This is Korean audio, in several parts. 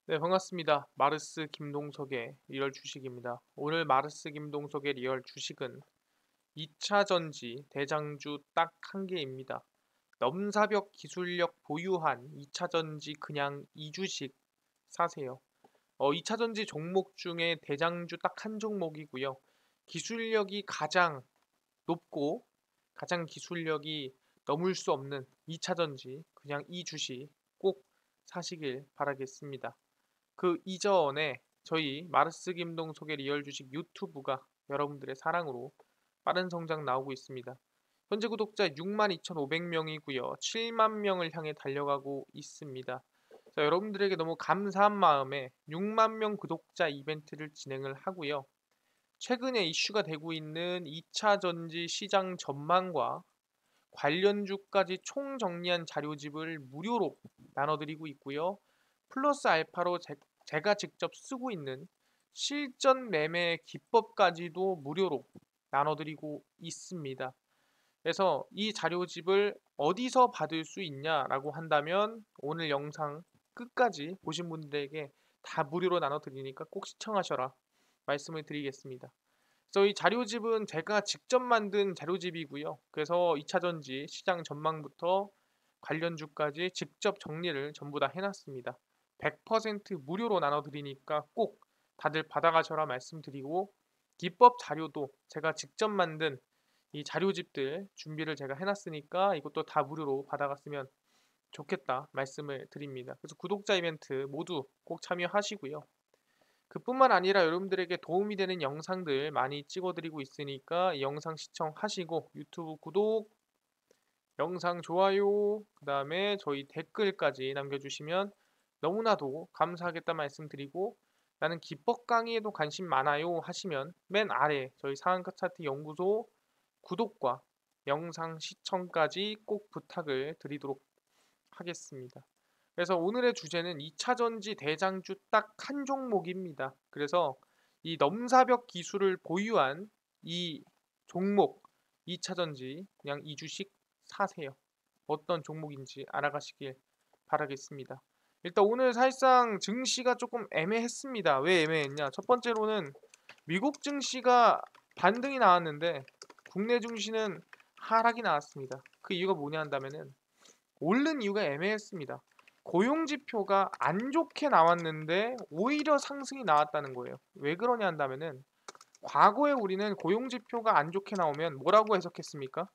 네, 반갑습니다. 마르스 김동석의 리얼 주식입니다. 오늘 마르스 김동석의 리얼 주식은 2차 전지 대장주 딱 한 개입니다. 넘사벽 기술력 보유한 2차 전지 그냥 2주식 사세요. 2차 전지 종목 중에 대장주 딱 한 종목이고요. 기술력이 가장 높고 가장 기술력이 넘을 수 없는 2차 전지 그냥 2주식 꼭 사시길 바라겠습니다. 그 이전에 저희 마르스 김동석의 리얼 주식 유튜브가 여러분들의 사랑으로 빠른 성장 나오고 있습니다. 현재 구독자 62,500명이고요. 7만 명을 향해 달려가고 있습니다. 자, 여러분들에게 너무 감사한 마음에 6만 명 구독자 이벤트를 진행을 하고요. 최근에 이슈가 되고 있는 2차 전지 시장 전망과 관련주까지 총정리한 자료집을 무료로 나눠드리고 있고요. 플러스 알파로 제가 직접 쓰고 있는 실전 매매 기법까지도 무료로 나눠드리고 있습니다. 그래서 이 자료집을 어디서 받을 수 있냐라고 한다면 오늘 영상 끝까지 보신 분들에게 다 무료로 나눠드리니까 꼭 시청하셔라 말씀을 드리겠습니다. 그래서 이 자료집은 제가 직접 만든 자료집이고요. 그래서 2차 전지 시장 전망부터 관련주까지 직접 정리를 전부 다 해놨습니다. 100% 무료로 나눠드리니까 꼭 다들 받아가셔라 말씀드리고 기법 자료도 제가 직접 만든 이 자료집들 준비를 제가 해놨으니까 이것도 다 무료로 받아갔으면 좋겠다 말씀을 드립니다. 그래서 구독자 이벤트 모두 꼭 참여하시고요. 그뿐만 아니라 여러분들에게 도움이 되는 영상들 많이 찍어드리고 있으니까 이 영상 시청하시고 유튜브 구독, 영상 좋아요, 그 다음에 저희 댓글까지 남겨주시면 너무나도 감사하겠다 말씀드리고 나는 기법 강의에도 관심 많아요 하시면 맨 아래 저희 상한가 차트 연구소 구독과 영상 시청까지 꼭 부탁을 드리도록 하겠습니다. 그래서 오늘의 주제는 2차 전지 대장주 딱 한 종목입니다. 그래서 이 넘사벽 기술을 보유한 이 종목 2차 전지 그냥 2주식 사세요. 어떤 종목인지 알아가시길 바라겠습니다. 일단 오늘 사실상 증시가 조금 애매했습니다. 왜 애매했냐? 첫 번째로는 미국 증시가 반등이 나왔는데 국내 증시는 하락이 나왔습니다. 그 이유가 뭐냐 한다면은 오른 이유가 애매했습니다. 고용 지표가 안 좋게 나왔는데 오히려 상승이 나왔다는 거예요. 왜 그러냐 한다면은 과거에 우리는 고용 지표가 안 좋게 나오면 뭐라고 해석했습니까?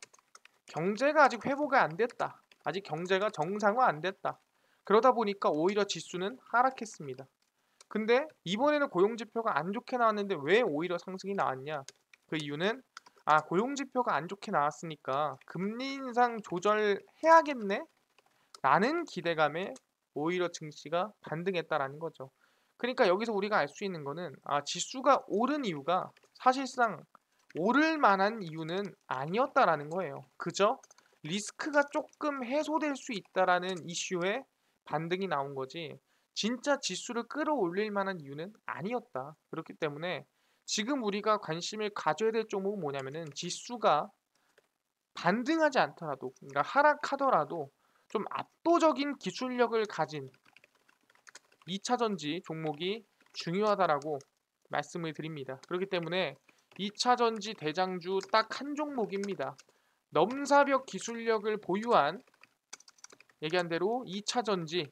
경제가 아직 회복이 안 됐다. 아직 경제가 정상화 안 됐다. 그러다 보니까 오히려 지수는 하락했습니다. 근데 이번에는 고용 지표가 안 좋게 나왔는데 왜 오히려 상승이 나왔냐? 그 이유는 고용 지표가 안 좋게 나왔으니까 금리 인상 조절해야겠네? 라는 기대감에 오히려 증시가 반등했다라는 거죠. 그러니까 여기서 우리가 알 수 있는 거는 지수가 오른 이유가 사실상 오를 만한 이유는 아니었다라는 거예요. 그저 리스크가 조금 해소될 수 있다라는 이슈에 반등이 나온 거지 진짜 지수를 끌어올릴 만한 이유는 아니었다. 그렇기 때문에 지금 우리가 관심을 가져야 될 종목은 뭐냐면은 지수가 반등하지 않더라도 그러니까 하락하더라도 좀 압도적인 기술력을 가진 2차 전지 종목이 중요하다라고 말씀을 드립니다. 그렇기 때문에 2차 전지 대장주 딱 한 종목입니다. 넘사벽 기술력을 보유한 얘기한 대로 2차 전지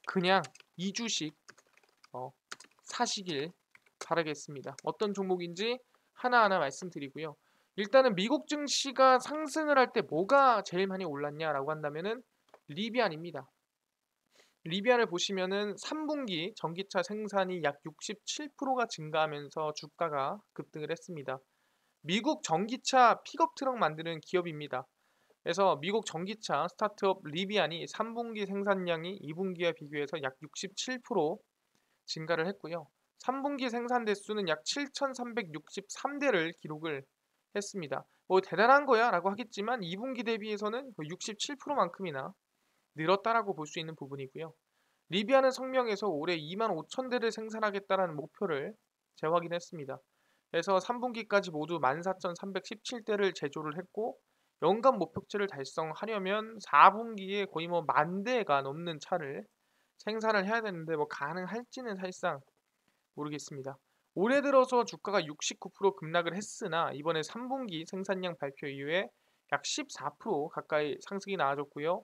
그냥 2주식 사시길 바라겠습니다. 어떤 종목인지 하나하나 말씀드리고요. 일단은 미국 증시가 상승을 할 때 뭐가 제일 많이 올랐냐라고 한다면은 리비안입니다. 리비안을 보시면은 3분기 전기차 생산이 약 67%가 증가하면서 주가가 급등을 했습니다. 미국 전기차 픽업 트럭 만드는 기업입니다. 그래서 미국 전기차 스타트업 리비안이 3분기 생산량이 2분기와 비교해서 약 67% 증가를 했고요. 3분기 생산 대수는 약 7,363대를 기록을 했습니다. 뭐 대단한 거야 라고 하겠지만 2분기 대비해서는 67%만큼이나 늘었다라고 볼 수 있는 부분이고요. 리비아는 성명에서 올해 2만 5천 대를 생산하겠다는 목표를 재확인했습니다. 그래서 3분기까지 모두 14,317대를 제조를 했고 연간 목표치를 달성하려면 4분기에 거의 뭐 만 대가 넘는 차를 생산을 해야 되는데 뭐 가능할지는 사실상 모르겠습니다. 올해 들어서 주가가 69% 급락을 했으나 이번에 3분기 생산량 발표 이후에 약 14% 가까이 상승이 나와줬고요.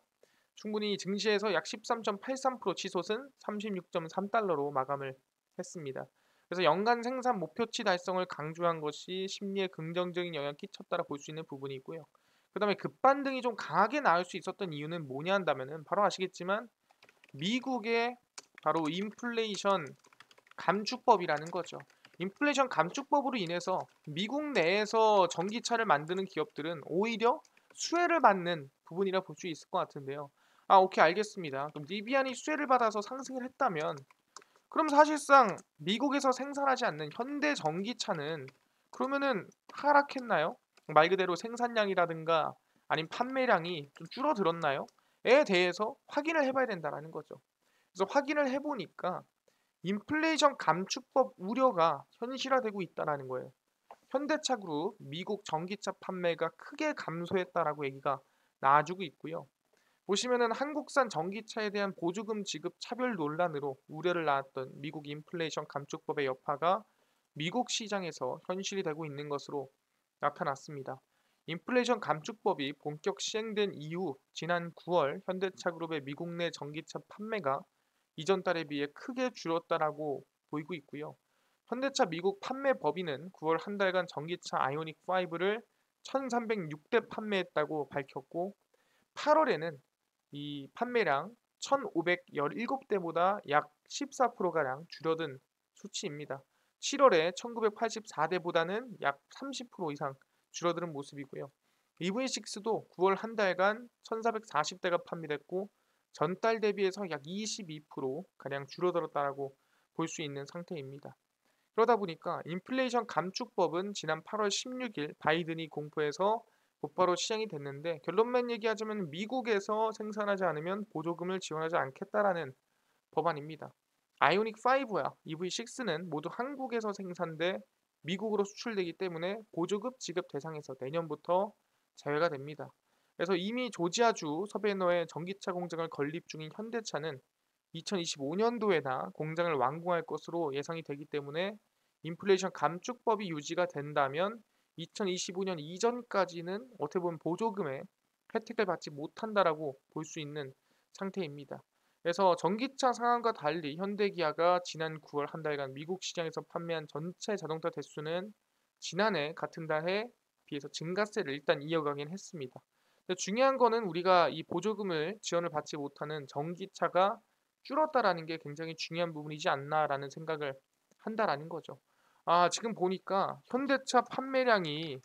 충분히 증시에서 약 13.83% 치솟은 36.3달러로 마감을 했습니다. 그래서 연간 생산 목표치 달성을 강조한 것이 심리에 긍정적인 영향을 끼쳤다라 볼 수 있는 부분이고요. 그 다음에 급반등이 좀 강하게 나올 수 있었던 이유는 뭐냐 한다면은 바로 아시겠지만 미국의 바로 인플레이션 감축법이라는 거죠. 인플레이션 감축법으로 인해서 미국 내에서 전기차를 만드는 기업들은 오히려 수혜를 받는 부분이라 볼 수 있을 것 같은데요. 아, 오케이, 알겠습니다. 그럼 리비안이 수혜를 받아서 상승을 했다면 그럼 사실상 미국에서 생산하지 않는 현대 전기차는 그러면은 하락했나요? 말 그대로 생산량이라든가 아니면 판매량이 좀 줄어들었나요? 에 대해서 확인을 해봐야 된다는 거죠. 그래서 확인을 해보니까 인플레이션 감축법 우려가 현실화되고 있다는 거예요. 현대차 그룹 미국 전기차 판매가 크게 감소했다라고 얘기가 나와주고 있고요. 보시면은 한국산 전기차에 대한 보조금 지급 차별 논란으로 우려를 낳았던 미국 인플레이션 감축법의 여파가 미국 시장에서 현실이 되고 있는 것으로 나타났습니다. 인플레이션 감축법이 본격 시행된 이후 지난 9월 현대차 그룹의 미국 내 전기차 판매가 이전 달에 비해 크게 줄었다라고 보이고 있고요. 현대차 미국 판매 법인은 9월 한 달간 전기차 아이오닉 5를 1,306대 판매했다고 밝혔고 8월에는 이 판매량 1,517대보다 약 14%가량 줄어든 수치입니다. 7월에 1,984대보다는 약 30% 이상 줄어드는 모습이고요. EV6도 9월 한 달간 1,440대가 판매됐고 전달 대비해서 약 22%가량 줄어들었다라고 볼 수 있는 상태입니다. 그러다 보니까 인플레이션 감축법은 지난 8월 16일 바이든이 공포해서 곧바로 시행이 됐는데 결론만 얘기하자면 미국에서 생산하지 않으면 보조금을 지원하지 않겠다라는 법안입니다. 아이오닉 5와 EV6는 모두 한국에서 생산돼 미국으로 수출되기 때문에 보조금 지급 대상에서 내년부터 제외가 됩니다. 그래서 이미 조지아주 서베너에 전기차 공장을 건립 중인 현대차는 2025년도에나 공장을 완공할 것으로 예상이 되기 때문에 인플레이션 감축법이 유지가 된다면 2025년 이전까지는 어떻게 보면 보조금의 혜택을 받지 못한다라고 볼 수 있는 상태입니다. 그래서 전기차 상황과 달리 현대기아가 지난 9월 한 달간 미국 시장에서 판매한 전체 자동차 대수는 지난해 같은 달에 비해서 증가세를 일단 이어가긴 했습니다. 근데 중요한 거는 우리가 이 보조금을 지원을 받지 못하는 전기차가 줄었다라는 게 굉장히 중요한 부분이지 않나라는 생각을 한다라는 거죠. 아, 지금 보니까 현대차 판매량이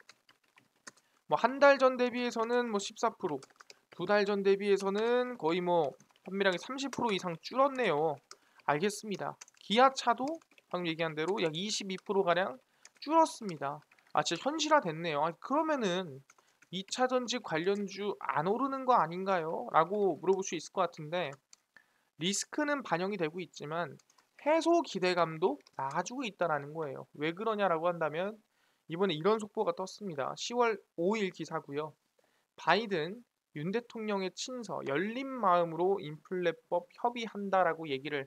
뭐 한 달 전 대비해서는 뭐 14%, 두 달 전 대비해서는 거의 뭐 판매량이 30% 이상 줄었네요. 알겠습니다. 기아차도 방금 얘기한 대로 약 22%가량 줄었습니다. 아, 진짜 현실화 됐네요. 아, 그러면은 2차 전지 관련주 안 오르는 거 아닌가요? 라고 물어볼 수 있을 것 같은데 리스크는 반영이 되고 있지만 해소 기대감도 나아지고 있다는 거예요. 왜 그러냐라고 한다면 이번에 이런 속보가 떴습니다. 10월 5일 기사고요. 바이든 윤 대통령의 친서 열린 마음으로 인플레법 협의한다라고 얘기를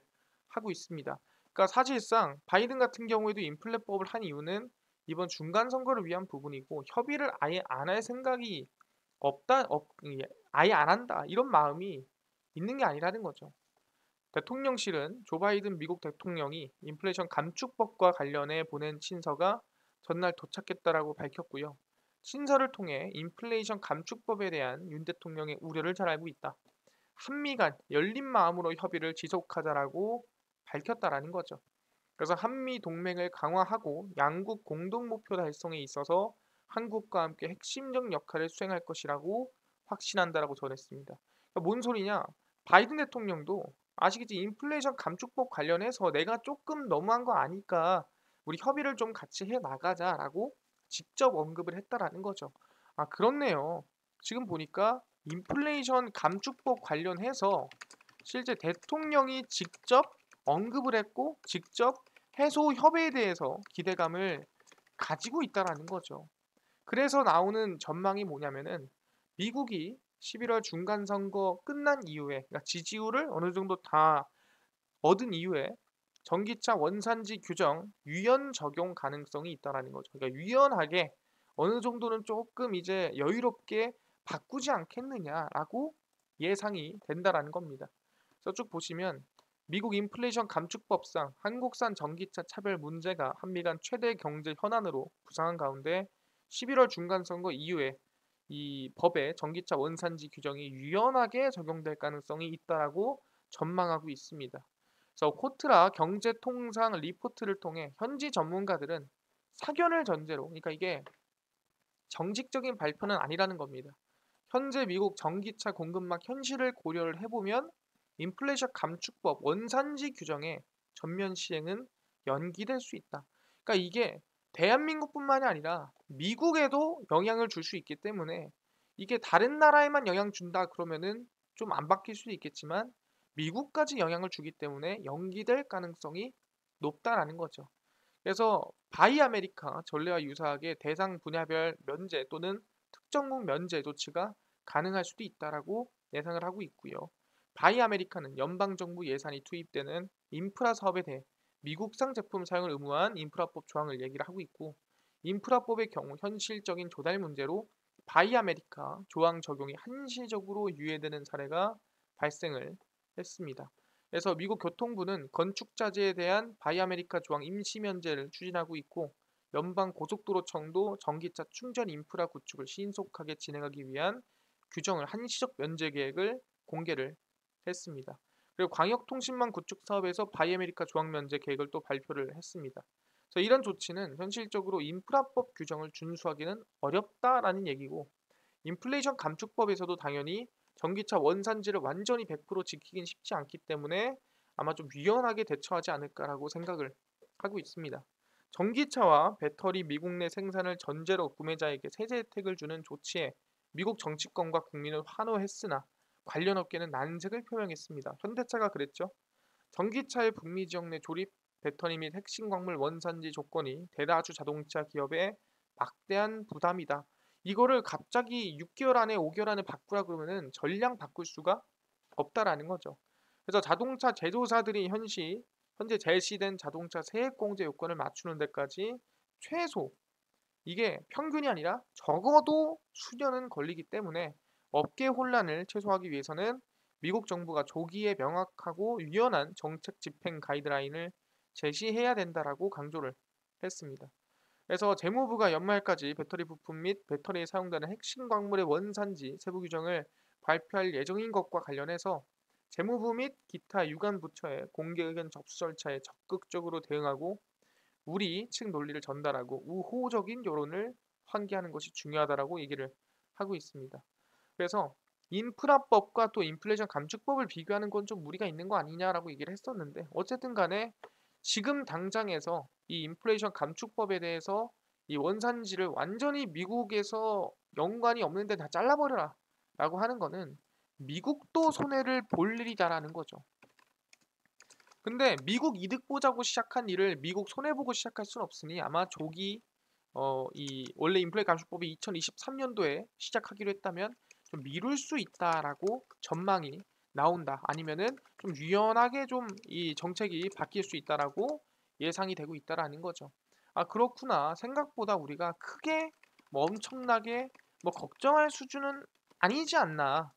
하고 있습니다. 그러니까 사실상 바이든 같은 경우에도 인플레법을 한 이유는 이번 중간 선거를 위한 부분이고 협의를 아예 안 할 생각이 아예 안 한다 이런 마음이 있는 게 아니라는 거죠. 대통령실은 조 바이든 미국 대통령이 인플레이션 감축법과 관련해 보낸 친서가 전날 도착했다라고 밝혔고요. 친서를 통해 인플레이션 감축법에 대한 윤 대통령의 우려를 잘 알고 있다. 한미 간 열린 마음으로 협의를 지속하자라고 밝혔다라는 거죠. 그래서 한미 동맹을 강화하고 양국 공동 목표 달성에 있어서 한국과 함께 핵심적 역할을 수행할 것이라고 확신한다라고 전했습니다. 그러니까 뭔 소리냐? 바이든 대통령도 아시겠지 인플레이션 감축법 관련해서 내가 조금 너무한 거 아니까 우리 협의를 좀 같이 해 나가자라고 직접 언급을 했다라는 거죠. 아, 그렇네요. 지금 보니까 인플레이션 감축법 관련해서 실제 대통령이 직접 언급을 했고 직접 해소 협의에 대해서 기대감을 가지고 있다라는 거죠. 그래서 나오는 전망이 뭐냐면은 미국이 11월 중간 선거 끝난 이후에 그러니까 지지율을 어느 정도 다 얻은 이후에 전기차 원산지 규정 유연 적용 가능성이 있다라는 거죠. 그러니까 유연하게 어느 정도는 조금 이제 여유롭게 바꾸지 않겠느냐라고 예상이 된다라는 겁니다. 그래서 쭉 보시면 미국 인플레이션 감축법상 한국산 전기차 차별 문제가 한미 간 최대 경제 현안으로 부상한 가운데 11월 중간선거 이후에 이 법에 전기차 원산지 규정이 유연하게 적용될 가능성이 있다라고 전망하고 있습니다. 그래서 코트라 경제통상 리포트를 통해 현지 전문가들은 사견을 전제로, 그러니까 이게 정식적인 발표는 아니라는 겁니다. 현재 미국 전기차 공급망 현실을 고려를 해보면 인플레이션 감축법 원산지 규정의 전면 시행은 연기될 수 있다. 그러니까 이게 대한민국뿐만이 아니라 미국에도 영향을 줄 수 있기 때문에 이게 다른 나라에만 영향 준다 그러면은 좀 안 바뀔 수도 있겠지만 미국까지 영향을 주기 때문에 연기될 가능성이 높다라는 거죠. 그래서 바이 아메리카 전례와 유사하게 대상 분야별 면제 또는 특정국 면제 조치가 가능할 수도 있다라고 예상을 하고 있고요. 바이 아메리카는 연방 정부 예산이 투입되는 인프라 사업에 대해 미국산 제품 사용을 의무화한 인프라법 조항을 얘기를 하고 있고, 인프라법의 경우 현실적인 조달 문제로 바이 아메리카 조항 적용이 한시적으로 유예되는 사례가 발생을 했습니다. 그래서 미국 교통부는 건축자재에 대한 바이 아메리카 조항 임시 면제를 추진하고 있고, 연방 고속도로청도 전기차 충전 인프라 구축을 신속하게 진행하기 위한 규정을 한시적 면제 계획을 공개를 했습니다. 그리고 광역통신망 구축 사업에서 바이 아메리카 조항 면제 계획을 또 발표를 했습니다. 그래서 이런 조치는 현실적으로 인프라법 규정을 준수하기는 어렵다라는 얘기고, 인플레이션 감축법에서도 당연히 전기차 원산지를 완전히 100% 지키긴 쉽지 않기 때문에 아마 좀 유연하게 대처하지 않을까라고 생각을 하고 있습니다. 전기차와 배터리 미국 내 생산을 전제로 구매자에게 세제 혜택을 주는 조치에 미국 정치권과 국민을 환호했으나 관련 업계는 난색을 표명했습니다. 현대차가 그랬죠. 전기차의 북미 지역 내 조립 배터리 및 핵심 광물 원산지 조건이 대다수 자동차 기업의 막대한 부담이다. 이거를 갑자기 6개월 안에 5개월 안에 바꾸라 그러면은 전량 바꿀 수가 없다라는 거죠. 그래서 자동차 제조사들이 현재 제시된 자동차 세액 공제 요건을 맞추는 데까지 최소 이게 평균이 아니라 적어도 수년은 걸리기 때문에 업계 혼란을 최소화하기 위해서는 미국 정부가 조기에 명확하고 유연한 정책 집행 가이드라인을 제시해야 된다라고 강조를 했습니다. 그래서 재무부가 연말까지 배터리 부품 및 배터리에 사용되는 핵심 광물의 원산지 세부 규정을 발표할 예정인 것과 관련해서 재무부 및 기타 유관 부처의 공개 의견 접수 절차에 적극적으로 대응하고 우리 측 논리를 전달하고 우호적인 여론을 환기하는 것이 중요하다라고 얘기를 하고 있습니다. 그래서 인프라법과 또 인플레이션 감축법을 비교하는 건 좀 무리가 있는 거 아니냐라고 얘기를 했었는데, 어쨌든 간에 지금 당장에서 이 인플레이션 감축법에 대해서 이 원산지를 완전히 미국에서 연관이 없는데 다 잘라버려라 라고 하는 거는 미국도 손해를 볼 일이다라는 거죠. 근데 미국 이득 보자고 시작한 일을 미국 손해보고 시작할 수는 없으니 아마 조기 이 원래 인플레 감축법이 2023년도에 시작하기로 했다면 좀 미룰 수 있다라고 전망이 나온다. 아니면은 좀 유연하게 좀 이 정책이 바뀔 수 있다라고 예상이 되고 있다라는 거죠. 아, 그렇구나. 생각보다 우리가 크게 뭐 엄청나게 뭐 걱정할 수준은 아니지 않나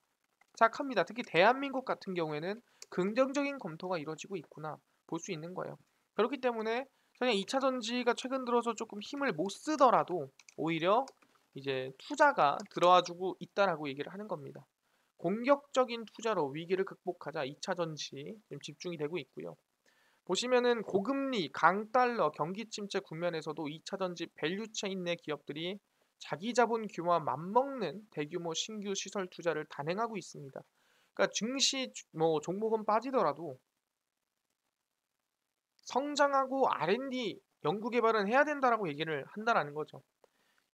생각합니다. 특히 대한민국 같은 경우에는 긍정적인 검토가 이루어지고 있구나 볼 수 있는 거예요. 그렇기 때문에 그냥 2차 전지가 최근 들어서 조금 힘을 못 쓰더라도 오히려 이제 투자가 들어와주고 있다라고 얘기를 하는 겁니다. 공격적인 투자로 위기를 극복하자 2차 전지 지금 집중이 되고 있고요. 보시면은 고금리, 강달러, 경기 침체 국면에서도 2차 전지 밸류체인 내 기업들이 자기 자본 규모와 맞먹는 대규모 신규 시설 투자를 단행하고 있습니다. 그러니까 증시 뭐 종목은 빠지더라도 성장하고 R&D 연구 개발은 해야 된다라고 얘기를 한다라는 거죠.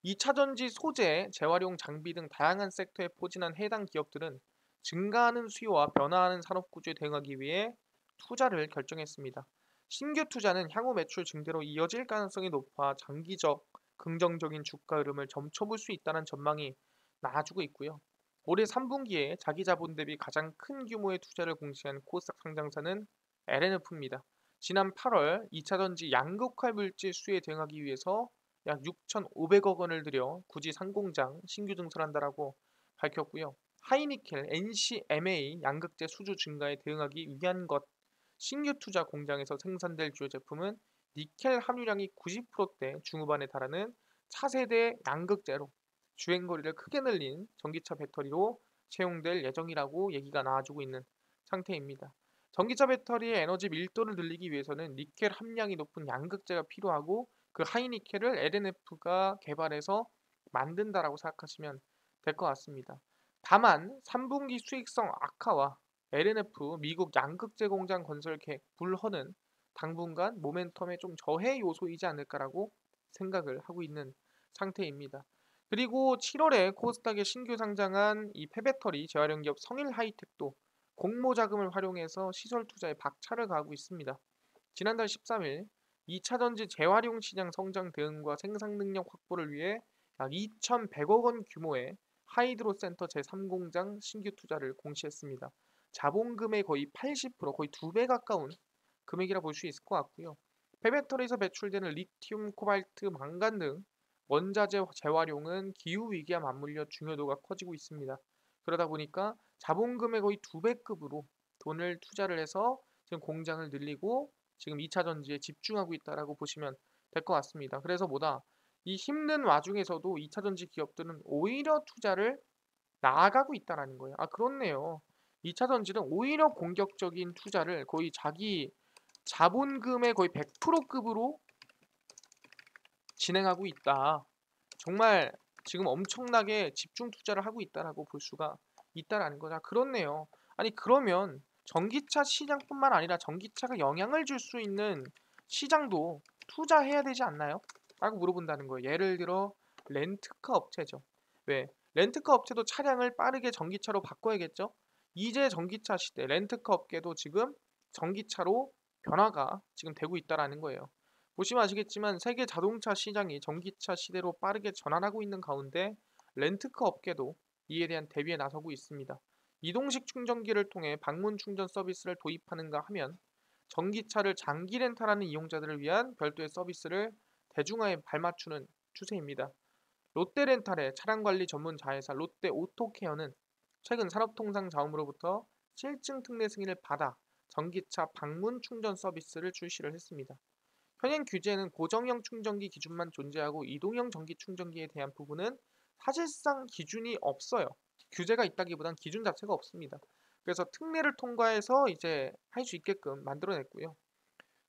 2차 전지 소재, 재활용 장비 등 다양한 섹터에 포진한 해당 기업들은 증가하는 수요와 변화하는 산업 구조에 대응하기 위해 투자를 결정했습니다. 신규 투자는 향후 매출 증대로 이어질 가능성이 높아 장기적 긍정적인 주가 흐름을 점쳐볼 수 있다는 전망이 나아지고 있고요. 올해 3분기에 자기 자본 대비 가장 큰 규모의 투자를 공시한 코스닥 상장사는 LNF입니다. 지난 8월 2차 전지 양극화 물질 수혜에 대응하기 위해서 약 6,500억 원을 들여 굳이 상공장 신규 증설한다라고 밝혔고요. 하이니켈, NCMA 양극재 수주 증가에 대응하기 위한 것, 신규 투자 공장에서 생산될 주요 제품은 니켈 함유량이 90%대 중후반에 달하는 차세대 양극재로 주행거리를 크게 늘린 전기차 배터리로 채용될 예정이라고 얘기가 나와주고 있는 상태입니다. 전기차 배터리의 에너지 밀도를 늘리기 위해서는 니켈 함량이 높은 양극재가 필요하고 그 하이니켈을 LNF가 개발해서 만든다라고 생각하시면 될 것 같습니다. 다만 3분기 수익성 악화와 LNF 미국 양극재 공장 건설 계획 불허는 당분간 모멘텀의 좀 저해 요소이지 않을까라고 생각을 하고 있는 상태입니다. 그리고 7월에 코스닥에 신규 상장한 이 폐배터리 재활용 기업 성일하이텍도 공모 자금을 활용해서 시설 투자에 박차를 가하고 있습니다. 지난달 13일 2차 전지 재활용 시장 성장 대응과 생산 능력 확보를 위해 약 2,100억 원 규모의 하이드로 센터 제3공장 신규 투자를 공시했습니다. 자본금의 거의 80%, 거의 2배 가까운 금액이라 볼 수 있을 것 같고요. 폐배터리에서 배출되는 리튬, 코발트, 망간 등 원자재 재활용은 기후 위기와 맞물려 중요도가 커지고 있습니다. 그러다 보니까 자본금의 거의 2배급으로 돈을 투자를 해서 지금 공장을 늘리고 지금 2차 전지에 집중하고 있다라고 보시면 될 것 같습니다. 그래서 이 힘든 와중에서도 2차 전지 기업들은 오히려 투자를 나아가고 있다라는 거예요. 아, 그렇네요. 2차 전지는 오히려 공격적인 투자를 거의 자기 자본금의 거의 100%급으로 진행하고 있다. 정말 지금 엄청나게 집중 투자를 하고 있다라고 볼 수가 있다라는 거죠. 아, 그렇네요. 아니 그러면 전기차 시장뿐만 아니라 전기차가 영향을 줄 수 있는 시장도 투자해야 되지 않나요? 라고 물어본다는 거예요. 예를 들어 렌트카 업체죠. 왜? 렌트카 업체도 차량을 빠르게 전기차로 바꿔야겠죠? 이제 전기차 시대, 렌트카 업계도 지금 전기차로 변화가 지금 되고 있다라는 거예요. 보시면 아시겠지만 세계 자동차 시장이 전기차 시대로 빠르게 전환하고 있는 가운데 렌트카 업계도 이에 대한 대비에 나서고 있습니다. 이동식 충전기를 통해 방문 충전 서비스를 도입하는가 하면 전기차를 장기 렌탈하는 이용자들을 위한 별도의 서비스를 대중화에 발맞추는 추세입니다. 롯데렌탈의 차량관리 전문 자회사 롯데 오토케어는 최근 산업통상자원부로부터 실증 특례 승인을 받아 전기차 방문 충전 서비스를 출시를 했습니다. 현행 규제는 고정형 충전기 기준만 존재하고 이동형 전기 충전기에 대한 부분은 사실상 기준이 없어요. 규제가 있다기보단 기준 자체가 없습니다. 그래서 특례를 통과해서 이제 할 수 있게끔 만들어냈고요.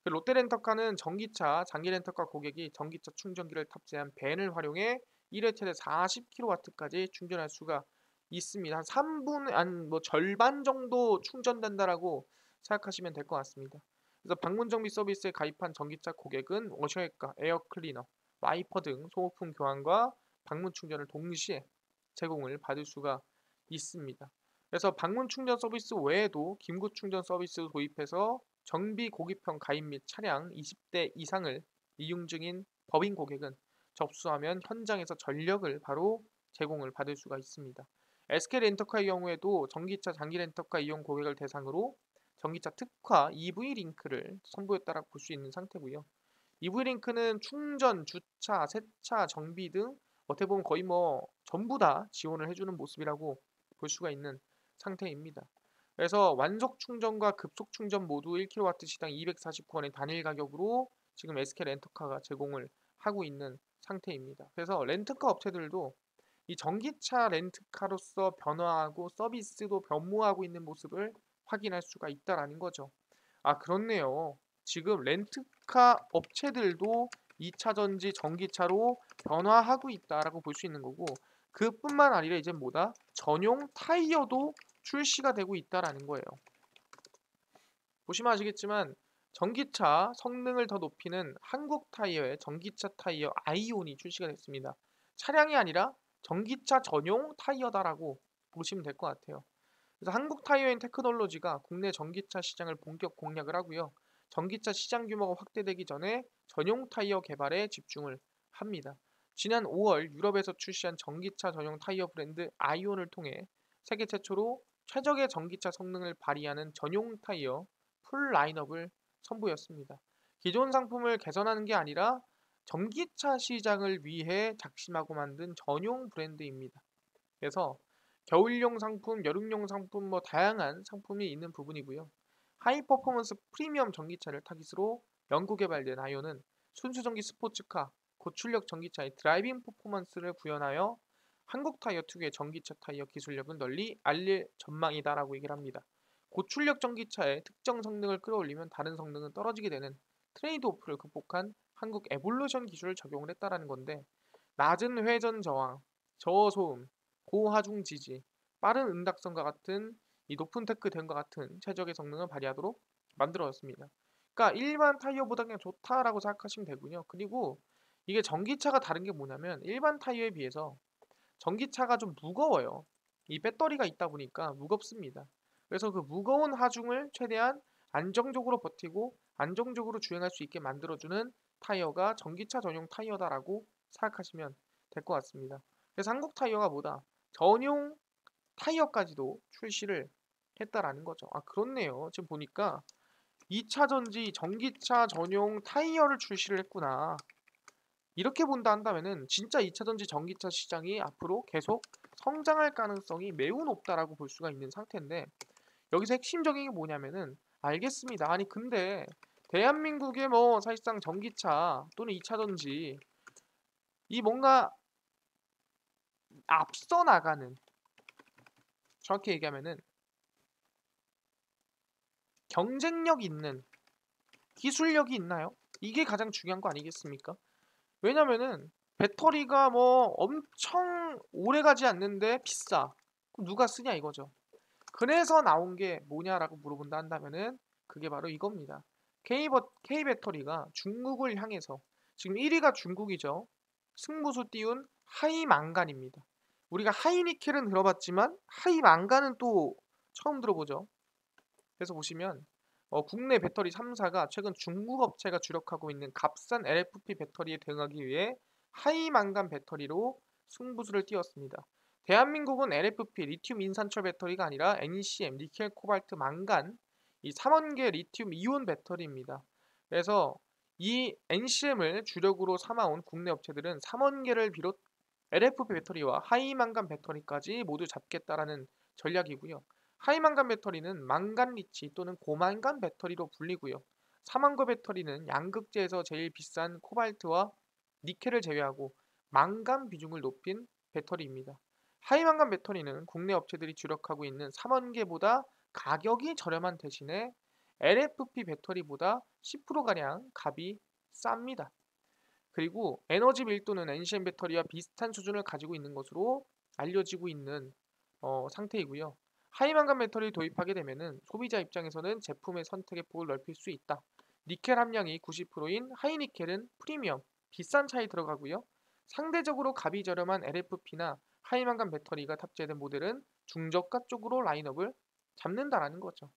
롯데렌터카는 전기차 장기 렌터카 고객이 전기차 충전기를 탑재한 밴을 활용해 1회 최대 40kW까지 충전할 수가 있습니다. 한 3분, 뭐 절반 정도 충전된다라고 생각하시면 될 것 같습니다. 그래서 방문 정비 서비스에 가입한 전기차 고객은 워셔액과 에어클리너, 와이퍼 등 소모품 교환과 방문 충전을 동시에 제공을 받을 수가 있습니다. 그래서 방문 충전 서비스 외에도 긴급 충전 서비스 도입해서 정비 고객형 가입 및 차량 20대 이상을 이용 중인 법인 고객은 접수하면 현장에서 전력을 바로 제공을 받을 수가 있습니다. SK 렌터카의 경우에도 전기차 장기 렌터카 이용 고객을 대상으로 전기차 특화 EV 링크를 선보였다라고 볼 수 있는 상태고요. EV 링크는 충전, 주차, 세차, 정비 등 어떻게 보면 거의 뭐 전부 다 지원을 해주는 모습이라고 볼 수가 있는 상태입니다. 그래서 완속 충전과 급속 충전 모두 1kW 시당 249원의 단일 가격으로 지금 SK 렌터카가 제공을 하고 있는 상태입니다. 그래서 렌트카 업체들도 이 전기차 렌트카로서 변화하고 서비스도 변모하고 있는 모습을 확인할 수가 있다라는 거죠. 아, 그렇네요. 지금 렌트카 업체들도 2차 전지 전기차로 변화하고 있다라고 볼 수 있는 거고 그뿐만 아니라 이제 전용 타이어도 출시가 되고 있다라는 거예요. 보시면 아시겠지만 전기차 성능을 더 높이는 한국 타이어의 전기차 타이어 아이온이 출시가 됐습니다. 차량이 아니라 전기차 전용 타이어다라고 보시면 될 것 같아요. 그래서 한국 타이어인 테크놀로지가 국내 전기차 시장을 본격 공략을 하고요. 전기차 시장 규모가 확대되기 전에 전용 타이어 개발에 집중을 합니다. 지난 5월 유럽에서 출시한 전기차 전용 타이어 브랜드 아이온을 통해 세계 최초로 최적의 전기차 성능을 발휘하는 전용 타이어 풀 라인업을 선보였습니다. 기존 상품을 개선하는 게 아니라 전기차 시장을 위해 작심하고 만든 전용 브랜드입니다. 그래서 겨울용 상품, 여름용 상품 뭐 다양한 상품이 있는 부분이고요. 하이 퍼포먼스 프리미엄 전기차를 타깃으로 연구 개발된 아이오는 순수 전기 스포츠카, 고출력 전기차의 드라이빙 퍼포먼스를 구현하여 한국 타이어 특유의 전기차 타이어 기술력을 널리 알릴 전망이다라고 얘기를 합니다. 고출력 전기차의 특정 성능을 끌어올리면 다른 성능은 떨어지게 되는 트레이드오프를 극복한 한국 에볼루션 기술을 적용을 했다라는 건데, 낮은 회전 저항, 저소음, 고하중 지지, 빠른 응답성과 같은 이 높은 테크 댐과 같은 최적의 성능을 발휘하도록 만들어졌습니다. 그러니까 일반 타이어보다 그냥 좋다라고 생각하시면 되고요. 그리고 이게 전기차가 다른 게 뭐냐면 일반 타이어에 비해서 전기차가 좀 무거워요. 이 배터리가 있다 보니까 무겁습니다. 그래서 그 무거운 하중을 최대한 안정적으로 버티고 안정적으로 주행할 수 있게 만들어주는 타이어가 전기차 전용 타이어다라고 생각하시면 될 것 같습니다. 그래서 한국 타이어가 뭐다? 전용 타이어까지도 출시를 했다라는 거죠. 아, 그렇네요. 지금 보니까 2차 전지 전기차 전용 타이어를 출시를 했구나. 이렇게 본다 한다면은 진짜 2차 전지 전기차 시장이 앞으로 계속 성장할 가능성이 매우 높다라고 볼 수가 있는 상태인데, 여기서 핵심적인 게 뭐냐면은, 알겠습니다. 아니 근데 대한민국의 뭐 사실상 전기차 또는 2차 전지 이 뭔가 앞서 나가는, 정확히 얘기하면은 경쟁력 있는 기술력이 있나요? 이게 가장 중요한 거 아니겠습니까? 왜냐면은 배터리가 뭐 엄청 오래 가지 않는데 비싸. 그럼 누가 쓰냐 이거죠. 그래서 나온 게 뭐냐라고 물어본다 한다면은 그게 바로 이겁니다. K배터리가 중국을 향해서, 지금 1위가 중국이죠. 승부수 띄운 하이망간입니다. 우리가 하이니켈은 들어봤지만 하이망간은 또 처음 들어보죠. 그래서 보시면 국내 배터리 3사가 최근 중국 업체가 주력하고 있는 값싼 LFP 배터리에 대응하기 위해 하이망간 배터리로 승부수를 띄웠습니다. 대한민국은 LFP 리튬 인산철 배터리가 아니라 NCM 니켈 코발트 망간, 이 3원계 리튬 이온 배터리입니다. 그래서 이 NCM을 주력으로 삼아온 국내 업체들은 3원계를 비롯 LFP 배터리와 하이망간 배터리까지 모두 잡겠다라는 전략이고요. 하이망간 배터리는 망간 리치 또는 고망간 배터리로 불리고요. 3원계 배터리는 양극재에서 제일 비싼 코발트와 니켈을 제외하고 망간 비중을 높인 배터리입니다. 하이망간 배터리는 국내 업체들이 주력하고 있는 3원계보다 가격이 저렴한 대신에 LFP 배터리보다 10%가량 값이 쌉니다. 그리고 에너지 밀도는 NCM 배터리와 비슷한 수준을 가지고 있는 것으로 알려지고 있는 상태이고요. 하이망간 배터리를 도입하게 되면은 소비자 입장에서는 제품의 선택의 폭을 넓힐 수 있다. 니켈 함량이 90%인 하이니켈은 프리미엄, 비싼 차에 들어가고요. 상대적으로 값이 저렴한 LFP나 하이망간 배터리가 탑재된 모델은 중저가 쪽으로 라인업을 잡는다라는 거죠.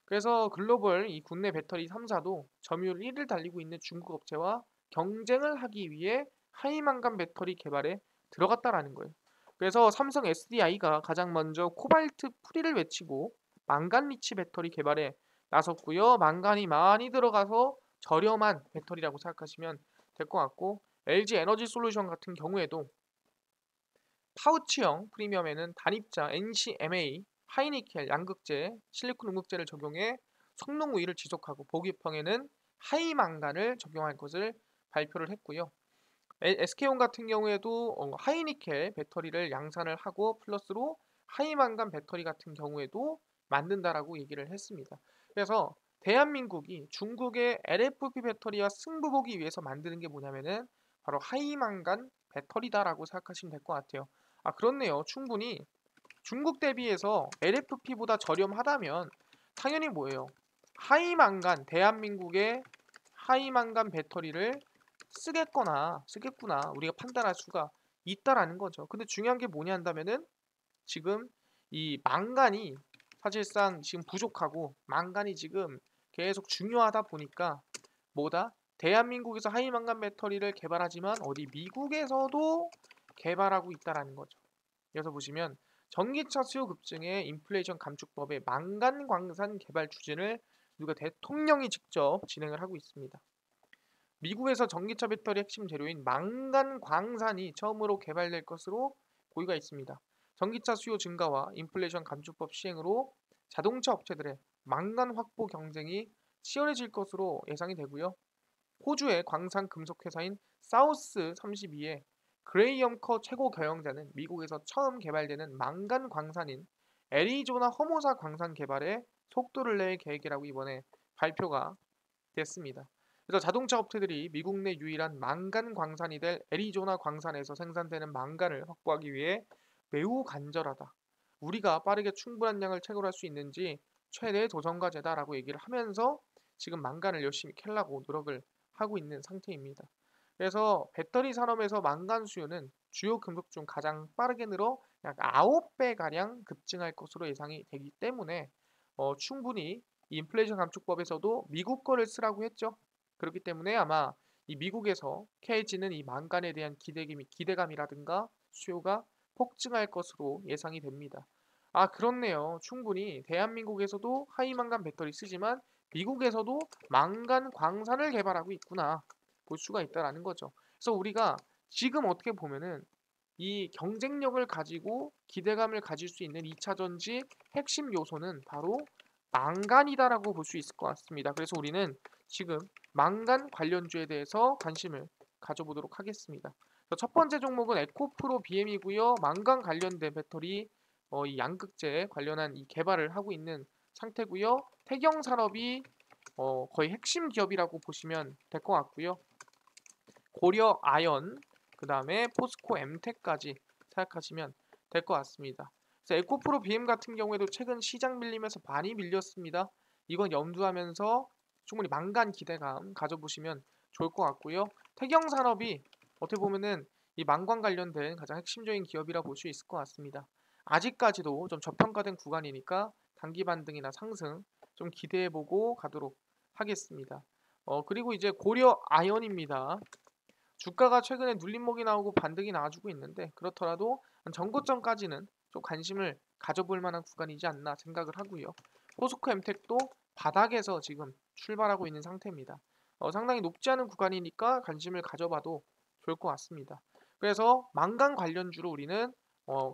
그래서 글로벌 이 국내 배터리 3사도 점유율 1위를 달리고 있는 중국 업체와 경쟁을 하기 위해 하이망간 배터리 개발에 들어갔다라는 거예요. 그래서 삼성 SDI가 가장 먼저 코발트 프리를 외치고 망간 리치 배터리 개발에 나섰고요. 망간이 많이 들어가서 저렴한 배터리라고 생각하시면 될 것 같고, LG 에너지 솔루션 같은 경우에도 파우치형 프리미엄에는 단입자 NCMA, 하이니켈, 양극재, 실리콘 음극재를 적용해 성능 우위를 지속하고, 보급형에는 하이망간을 적용할 것을 발표를 했고요. SK온 같은 경우에도 하이니켈 배터리를 양산을 하고 플러스로 하이망간 배터리 같은 경우에도 만든다라고 얘기를 했습니다. 그래서 대한민국이 중국의 LFP 배터리와 승부보기 위해서 만드는 게 뭐냐면은 바로 하이망간 배터리다라고 생각하시면 될 것 같아요. 아, 그렇네요. 충분히 중국 대비해서 LFP보다 저렴하다면 당연히 뭐예요? 하이망간, 대한민국의 하이망간 배터리를 쓰겠구나 우리가 판단할 수가 있다라는 거죠. 근데 중요한 게 뭐냐 한다면은 지금 이 망간이 사실상 지금 부족하고, 망간이 지금 계속 중요하다 보니까 뭐다? 대한민국에서 하이망간 배터리를 개발하지만 어디 미국에서도 개발하고 있다라는 거죠. 그래서 보시면 전기차 수요 급증에 인플레이션 감축법에 망간 광산 개발 추진을 우리가 대통령이 직접 진행을 하고 있습니다. 미국에서 전기차 배터리 핵심 재료인 망간 광산이 처음으로 개발될 것으로 보이가 있습니다. 전기차 수요 증가와 인플레이션 감축법 시행으로 자동차 업체들의 망간 확보 경쟁이 치열해질 것으로 예상이 되고요. 호주의 광산 금속 회사인 사우스 32의 그레이엄 커 최고 경영자는 미국에서 처음 개발되는 망간 광산인 애리조나 허모사 광산 개발에 속도를 낼 계획이라고 이번에 발표가 됐습니다. 그래서 자동차 업체들이 미국 내 유일한 망간 광산이 될 애리조나 광산에서 생산되는 망간을 확보하기 위해 매우 간절하다. 우리가 빠르게 충분한 양을 채굴할 수 있는지 최대 도전 과제다라고 얘기를 하면서 지금 망간을 열심히 캐려고 노력을 하고 있는 상태입니다. 그래서 배터리 산업에서 망간 수요는 주요 금속 중 가장 빠르게 늘어 약 9배 가량 급증할 것으로 예상이 되기 때문에 충분히 인플레이션 감축법에서도 미국 거를 쓰라고 했죠. 그렇기 때문에 아마 이 미국에서 캐해지는 이 망간에 대한 기대감이라든가 수요가 폭증할 것으로 예상이 됩니다. 아, 그렇네요. 충분히 대한민국에서도 하이망간 배터리 쓰지만 미국에서도 망간 광산을 개발하고 있구나 볼 수가 있다라는 거죠. 그래서 우리가 지금 어떻게 보면은 이 경쟁력을 가지고 기대감을 가질 수 있는 2차 전지 핵심 요소는 바로 망간이다라고 볼 수 있을 것 같습니다. 그래서 우리는 지금 망간 관련주에 대해서 관심을 가져보도록 하겠습니다. 첫 번째 종목은 에코프로 BM이고요. 망간 관련된 배터리 이 양극재 관련한 이 개발을 하고 있는 상태고요. 태경산업이 거의 핵심 기업이라고 보시면 될 것 같고요. 고려 아연, 그 다음에 포스코 엠텍까지 생각하시면 될 것 같습니다. 그래서 에코프로 BM 같은 경우에도 최근 시장 밀림에서 많이 밀렸습니다. 이건 염두하면서 충분히 망간 기대감 가져보시면 좋을 것 같고요. 태경산업이 어떻게 보면은 이 망관 관련된 가장 핵심적인 기업이라 볼 수 있을 것 같습니다. 아직까지도 좀 저평가된 구간이니까 단기 반등이나 상승 좀 기대해보고 가도록 하겠습니다. 그리고 이제 고려 아연입니다. 주가가 최근에 눌림목이 나오고 반등이 나와주고 있는데 그렇더라도 전고점까지는 좀 관심을 가져볼 만한 구간이지 않나 생각을 하고요. 포스코 엠텍도 바닥에서 지금 출발하고 있는 상태입니다. 상당히 높지 않은 구간이니까 관심을 가져봐도 좋을 것 같습니다. 그래서 망간 관련주로 우리는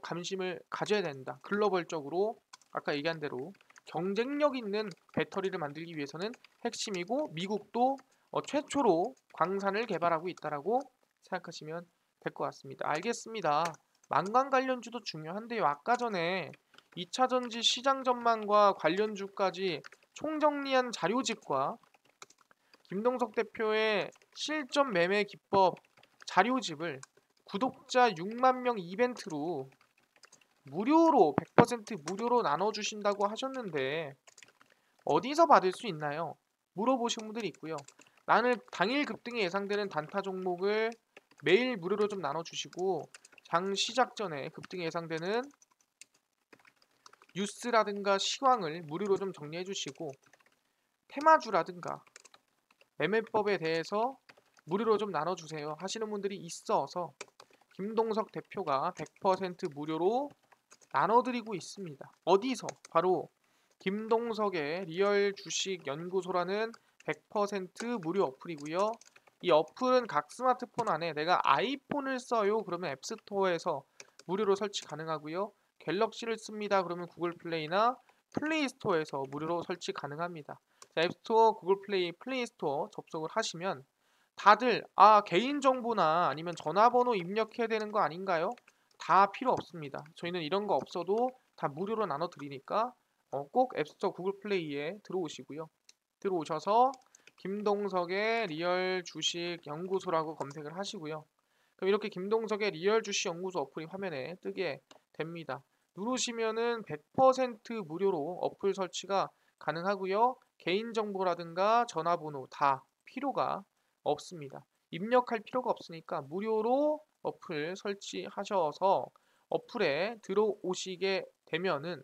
관심을 가져야 된다. 글로벌적으로 아까 얘기한 대로 경쟁력 있는 배터리를 만들기 위해서는 핵심이고 미국도 최초로 광산을 개발하고 있다라고 생각하시면 될 것 같습니다. 알겠습니다. 망간 관련주도 중요한데요. 아까 전에 2차 전지 시장 전망과 관련주까지 총정리한 자료집과 김동석 대표의 실전 매매 기법 자료집을 구독자 6만 명 이벤트로 무료로 100% 무료로 나눠주신다고 하셨는데 어디서 받을 수 있나요? 물어보신 분들이 있고요. 나는 당일 급등이 예상되는 단타 종목을 매일 무료로 좀 나눠주시고 장 시작 전에 급등이 예상되는 뉴스라든가 시황을 무료로 좀 정리해 주시고 테마주라든가 매매법에 대해서 무료로 좀 나눠주세요 하시는 분들이 있어서 김동석 대표가 100% 무료로 나눠드리고 있습니다. 어디서? 바로 김동석의 리얼 주식 연구소라는 100% 무료 어플이고요. 이 어플은 각 스마트폰 안에 내가 아이폰을 써요. 그러면 앱스토어에서 무료로 설치 가능하고요. 갤럭시를 씁니다. 그러면 구글 플레이나 플레이 스토어에서 무료로 설치 가능합니다. 앱스토어, 구글 플레이, 플레이 스토어 접속을 하시면 다들 개인정보나 아니면 전화번호 입력해야 되는 거 아닌가요? 다 필요 없습니다. 저희는 이런 거 없어도 다 무료로 나눠드리니까 꼭 앱스토어 구글 플레이에 들어오시고요. 들어오셔서 김동석의 리얼 주식 연구소라고 검색을 하시고요. 그럼 이렇게 김동석의 리얼 주식 연구소 어플이 화면에 뜨게 됩니다. 누르시면은 100% 무료로 어플 설치가 가능하고요. 개인정보라든가 전화번호 다 필요가 없습니다. 입력할 필요가 없으니까 무료로 어플 설치하셔서 어플에 들어오시게 되면은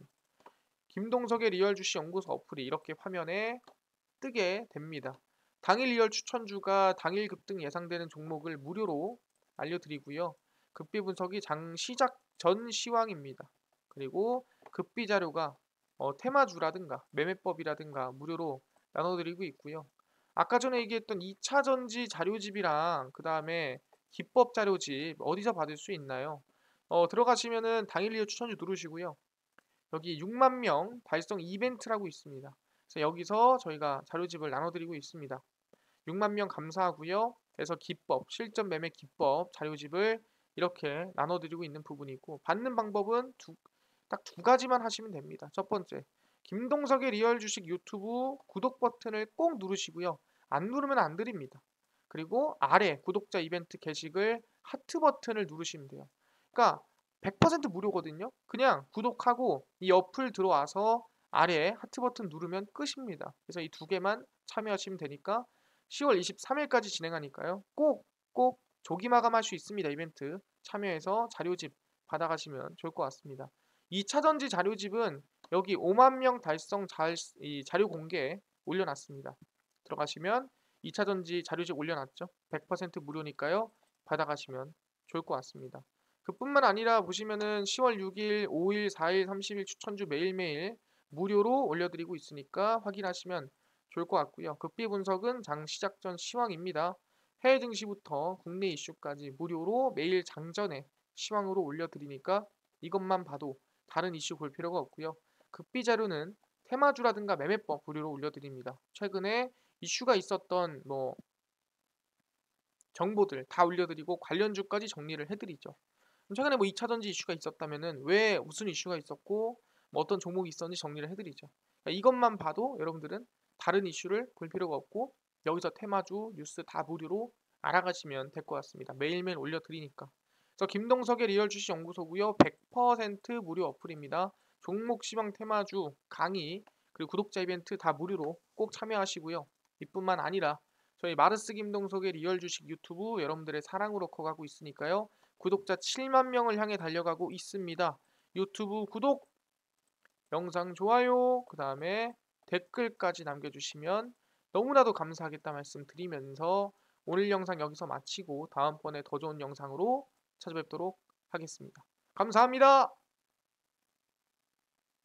김동석의 리얼 주식 연구소 어플이 이렇게 화면에 뜨게 됩니다. 당일 리얼 추천주가 당일 급등 예상되는 종목을 무료로 알려드리고요. 급비 분석이 장 시작 전 시황입니다. 그리고 급비 자료가 테마주라든가 매매법이라든가 무료로 나눠드리고 있고요. 아까 전에 얘기했던 2차 전지 자료집이랑 그 다음에 기법 자료집 어디서 받을 수 있나요? 들어가시면은 당일 리얼 추천주 누르시고요. 여기 6만 명 달성 이벤트라고 있습니다. 그래서 여기서 저희가 자료집을 나눠드리고 있습니다. 6만 명 감사하고요. 그래서 기법, 실전 매매 기법 자료집을 이렇게 나눠드리고 있는 부분이고 받는 방법은 딱 두 가지만 하시면 됩니다. 첫 번째, 김동석의 리얼 주식 유튜브 구독 버튼을 꼭 누르시고요. 안 누르면 안 드립니다. 그리고 아래 구독자 이벤트 게시글 하트 버튼을 누르시면 돼요. 그러니까 100% 무료거든요. 그냥 구독하고 이 어플 들어와서 아래 하트 버튼 누르면 끝입니다. 그래서 이 두 개만 참여하시면 되니까 10월 23일까지 진행하니까요. 꼭 조기 마감할 수 있습니다. 이벤트 참여해서 자료집 받아가시면 좋을 것 같습니다. 2차 전지 자료집은 여기 5만 명 달성 이 자료 공개 올려놨습니다. 들어가시면 2차 전지 자료집 올려놨죠. 100% 무료니까요. 받아가시면 좋을 것 같습니다. 그뿐만 아니라 보시면은 10월 6일, 5일, 4일, 30일 추천주 매일매일 무료로 올려드리고 있으니까 확인하시면 좋을 것 같고요. 극비 분석은 장 시작 전 시황입니다. 해외 증시부터 국내 이슈까지 무료로 매일 장전에 시황으로 올려드리니까 이것만 봐도 다른 이슈 볼 필요가 없고요. 극비 자료는 테마주라든가 매매법 무료로 올려드립니다. 최근에 이슈가 있었던 정보들 다 올려드리고 관련주까지 정리를 해드리죠. 최근에 2차 전지 이슈가 있었다면은 왜 무슨 이슈가 있었고 어떤 종목이 있었는지 정리를 해드리죠. 그러니까 이것만 봐도 여러분들은 다른 이슈를 볼 필요가 없고 여기서 테마주 뉴스 다 무료로 알아가시면 될 것 같습니다. 매일매일 올려드리니까. 그래서 김동석의 리얼 주식 연구소고요. 100% 무료 어플입니다. 종목 시황 테마주 강의 그리고 구독자 이벤트 다 무료로 꼭 참여하시고요. 이뿐만 아니라 저희 마르스 김동석의 리얼 주식 유튜브 여러분들의 사랑으로 커가고 있으니까요. 구독자 7만 명을 향해 달려가고 있습니다. 유튜브 구독, 영상 좋아요, 그 다음에 댓글까지 남겨주시면 너무나도 감사하겠다 말씀드리면서 오늘 영상 여기서 마치고 다음번에 더 좋은 영상으로 찾아뵙도록 하겠습니다. 감사합니다.